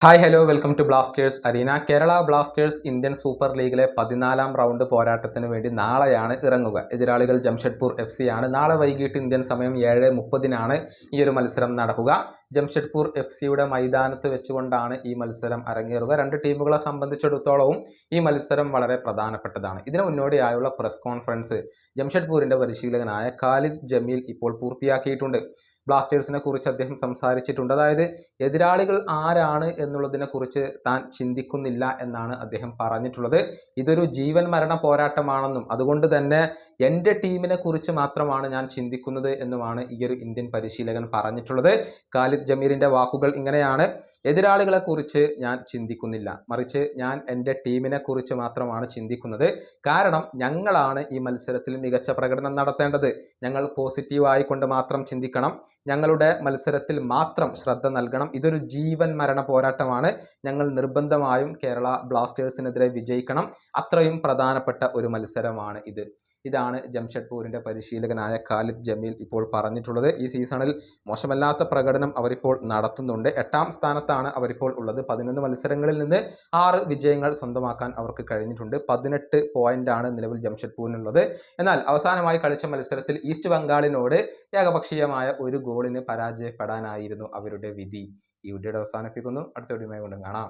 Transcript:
Hi hello welcome to Blasters arena. Kerala Blasters Indian super ലീഗിലെ 14ാം round പോരാട്ടത്തിന് വേണ്ടി നാളെയാണ് ഇറങ്ങുക. എതിരാളികൾ ജംഷഡ്പൂർ FC ആണ്. നാളെ വൈകിട്ട് ഇന്ത്യൻ സമയം 7:30-നാണ് ഈ ഒരു മത്സരം നടക്കുക. ജംഷഡ്പൂർ FCയുടെ മൈതാനത്ത് വെച്ചുകൊണ്ടാണ് ഈ മത്സരം അരങ്ങേറുക. രണ്ട് ടീമുകളെ സംബന്ധിച്ചിടത്തോളവും ഈ മത്സരം വളരെ പ്രധാനപ്പെട്ടതാണ്. ഇതിനു മുന്നോടിയായുള്ള പ്രസ് കോൺഫറൻസ് ജംഷഡ്പൂരിന്റെ പരിശീലകനായ ഖാലിദ് ജമീൽ ഇപ്പോൾ പൂർത്തിയാക്കിയിട്ടുണ്ട്. ബ്ലാസ്റ്റേഴ്സിനെ കുറിച്ച് അദ്ദേഹം സംസാരിച്ചിട്ടുണ്ട്. അതായത് എതിരാളികൾ ആരാണ് എന്നുള്ളതിനെ കുറിച്ച് താൻ ചിന്തിക്കുന്നില്ല എന്നാണ് അദ്ദേഹം പറഞ്ഞിട്ടുള്ളത്. ഇതൊരു ജീവൻ മരണ പോരാട്ടമാണെന്നും അതുകൊണ്ട് തന്നെ എൻ്റെ ടീമിനെ കുറിച്ച് മാത്രമാണ് ഞാൻ ചിന്തിക്കുന്നത് എന്നുമാണ് ഈ ഒരു ഇന്ത്യൻ പരിശീലകൻ പറഞ്ഞിട്ടുള്ളത്. ഖാലിദ് ജമീലിന്റെ വാക്കുകൾ ഇങ്ങനെയാണ്: എതിരാളികളെ കുറിച്ച് ഞാൻ ചിന്തിക്കുന്നില്ല, മറിച്ച് ഞാൻ എൻ്റെ ടീമിനെ കുറിച്ച് മാത്രമാണ് ചിന്തിക്കുന്നത്. കാരണം ഞങ്ങളാണ് ഈ മത്സരത്തിൽ മികച്ച പ്രകടനം നടത്തേണ്ടത്. ഞങ്ങൾ പോസിറ്റീവായി കൊണ്ട് മാത്രം ചിന്തിക്കണം. ഞങ്ങളുടെ മത്സരത്തിൽ മാത്രം ശ്രദ്ധ നൽകണം. ഇതൊരു ജീവൻ മരണ പോരാട്ടമാണ്. ഞങ്ങൾ നിർബന്ധമായും കേരള ബ്ലാസ്റ്റേഴ്സിനെതിരെ വിജയിക്കണം. അത്രയും പ്രധാനപ്പെട്ട ഒരു മത്സരമാണ് ഇത്. ഇതാണ് ജംഷഡ്പൂരിന്റെ പരിശീലകനായ ഖാലിദ് ജമീൽ ഇപ്പോൾ പറഞ്ഞിട്ടുള്ളത്. ഈ സീസണിൽ മോശമല്ലാത്ത പ്രകടനം അവരിപ്പോൾ നടത്തുന്നുണ്ട്. 8ാം സ്ഥാനത്താണ് അവരിപ്പോൾ ഉള്ളത്. 11 മത്സരങ്ങളിൽ നിന്ന് 6 വിജയങ്ങൾ സ്വന്തമാക്കാൻ അവർക്ക് കഴിഞ്ഞിട്ടുണ്ട്. 18 പോയിന്റാണ് നിലവിൽ ജംഷഡ്പൂരിനുള്ളത്. എന്നാൽ അവസാനമായി കളിച്ച മത്സരത്തിൽ ഈസ്റ്റ് ബംഗാളിനോട് ഏകപക്ഷീയമായ ഒരു ഗോളിന് പരാജയപ്പെടാനായിരുന്നു അവരുടെ വിധി. ഈ വീഡിയോ അവസാനിപ്പിക്കുന്നു. അടുത്ത വീഡിയോയുമായി വീണ്ടും കാണാം.